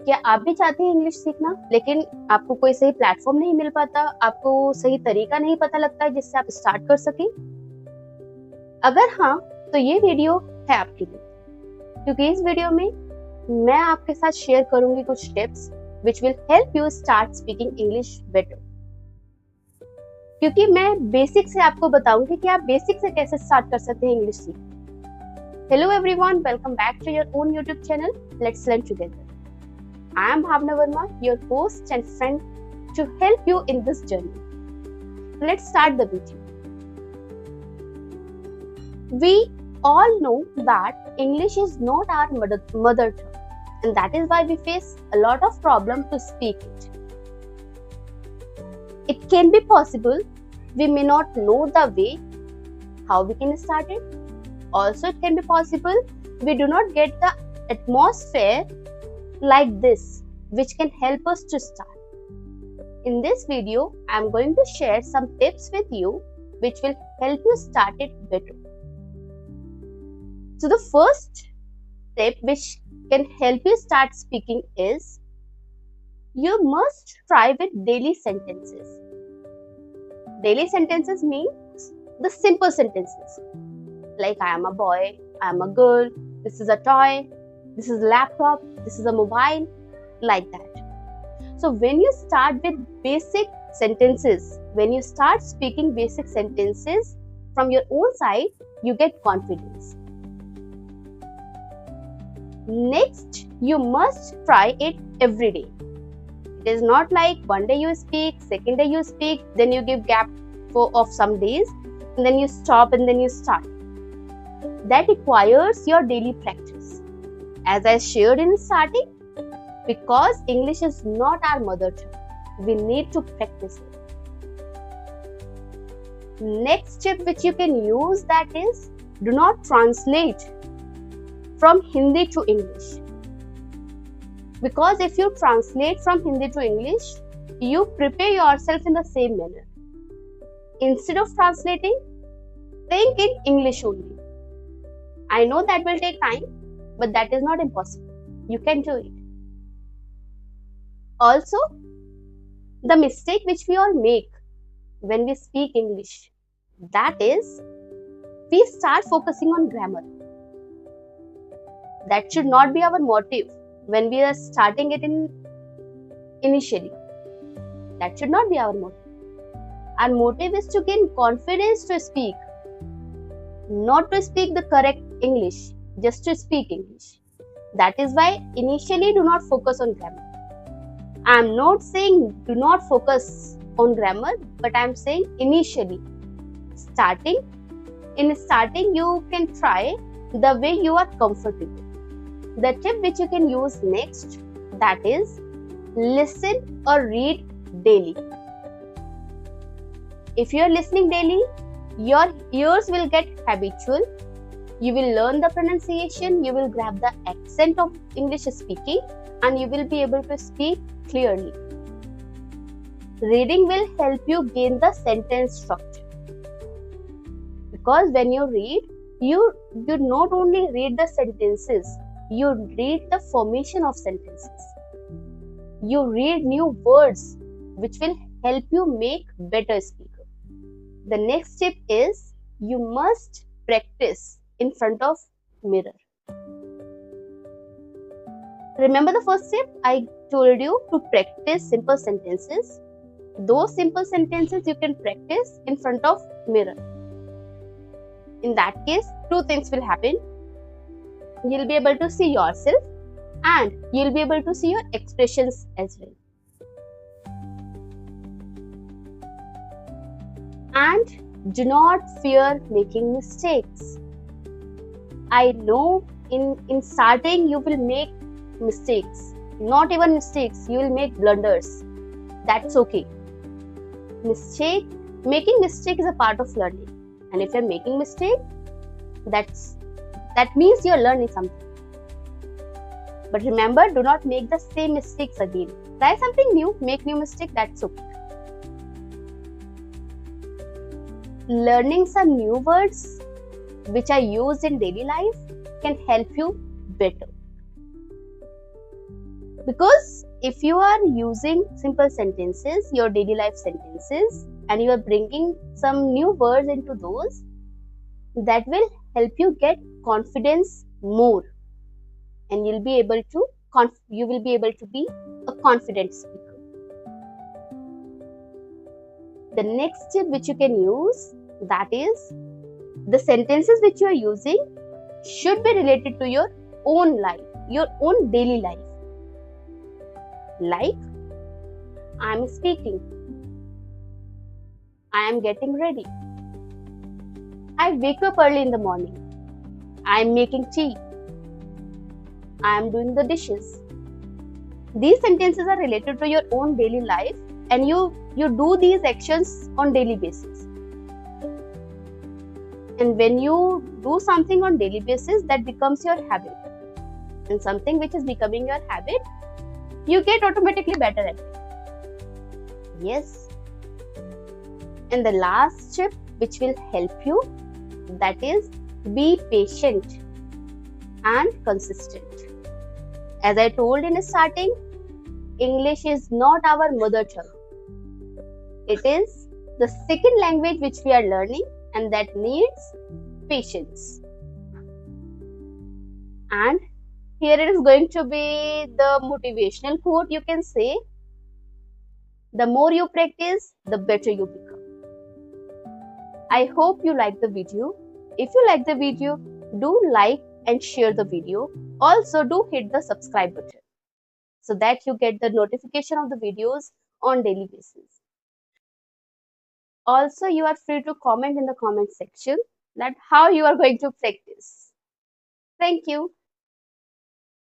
क्या आप भी चाहते हैं इंग्लिश सीखना, लेकिन आपको कोई सही प्लेटफॉर्म नहीं मिल पाता, आपको सही तरीका नहीं पता लगता है जिससे आप स्टार्ट कर सकें? अगर हाँ, तो ये वीडियो है आपके लिए, क्योंकि इस वीडियो में मैं आपके साथ शेयर करूंगी कुछ tips which will help you start speaking English better. क्योंकि मैं बेसिक से आपको बताऊंगी कि आप बेसिक से कैसे स्टार्ट कर सकते हैं इंग्लिश सीखना। Hello everyone, welcome back to your own YouTube channel let's learn together. I am Bhavna Verma, your host and friend to help you in this journey. Let's start the video. We all know that English is not our mother tongue, and that is why we face a lot of problem to speak it. It can be possible we may not know the way how we can start it. Also, it can be possible we do not get the atmosphere like this, which can help us to start. In this video, I am going to share some tips with you which will help you start it better. So the first tip which can help you start speaking is you must try with daily sentences. Daily sentences means the simple sentences like I am a boy, I am a girl, this is a toy, this is a laptop, this is a mobile, like that. So when you start with basic sentences, when you start speaking basic sentences from your own side, you get confidence. Next, you must try it every day. It is not like one day you speak, second day you speak, then you give gap of some days, and then you stop and then you start. That requires your daily practice. As I shared in starting, because English is not our mother tongue, we need to practice it. Next tip which you can use, that is, do not translate from Hindi to English. Because if you translate from Hindi to English, you prepare yourself in the same manner. Instead of translating, think in English only. I know that will take time, but that is not impossible. You can do it. Also, the mistake which we all make when we speak English, that is, we start focusing on grammar. That should not be our motive when we are starting it initially. That should not be our motive. Our motive is to gain confidence to speak, not to speak the correct English, just to speak English. That is why initially do not focus on grammar. I am not saying do not focus on grammar, but I am saying initially. In starting you can try the way you are comfortable. The tip which you can use next, that is, listen or read daily. If you are listening daily, your ears will get habitual. You will learn the pronunciation, you will grab the accent of English speaking, and you will be able to speak clearly. Reading will help you gain the sentence structure. Because when you read, you not only read the sentences, you read the formation of sentences. You read new words which will help you make better speaker. The next tip is you must practice in front of mirror. Remember the first step? I told you to practice simple sentences. Those simple sentences you can practice in front of mirror. In that case, two things will happen. You'll be able to see yourself and you'll be able to see your expressions as well. And do not fear making mistakes. I know in starting you will make mistakes. Not even mistakes, you will make blunders. That's okay. Making mistake is a part of learning. And if you're making mistake, that means you're learning something. But remember, do not make the same mistakes again. Try something new, make new mistake, that's okay. Learning some new words which are used in daily life can help you better. Because if you are using simple sentences, your daily life sentences, and you are bringing some new words into those, that will help you get confidence more, and you will be able to be a confident speaker. The next tip which you can use, that is, the sentences which you are using should be related to your own life, your own daily life. Like, I am speaking, I am getting ready, I wake up early in the morning, I am making tea, I am doing the dishes. These sentences are related to your own daily life, and you do these actions on daily basis. And when you do something on daily basis, that becomes your habit. And something which is becoming your habit, you get automatically better at it. Yes. And the last tip which will help you, that is, be patient and consistent. As I told in the starting, English is not our mother tongue. It is the second language which we are learning, and that needs patience. And here it is going to be the motivational quote, you can say. The more you practice, the better you become. I hope you like the video. If you like the video, do like and share the video. Also, do hit the subscribe button so that you get the notification of the videos on daily basis. Also, you are free to comment in the comment section that how you are going to practice. Thank you.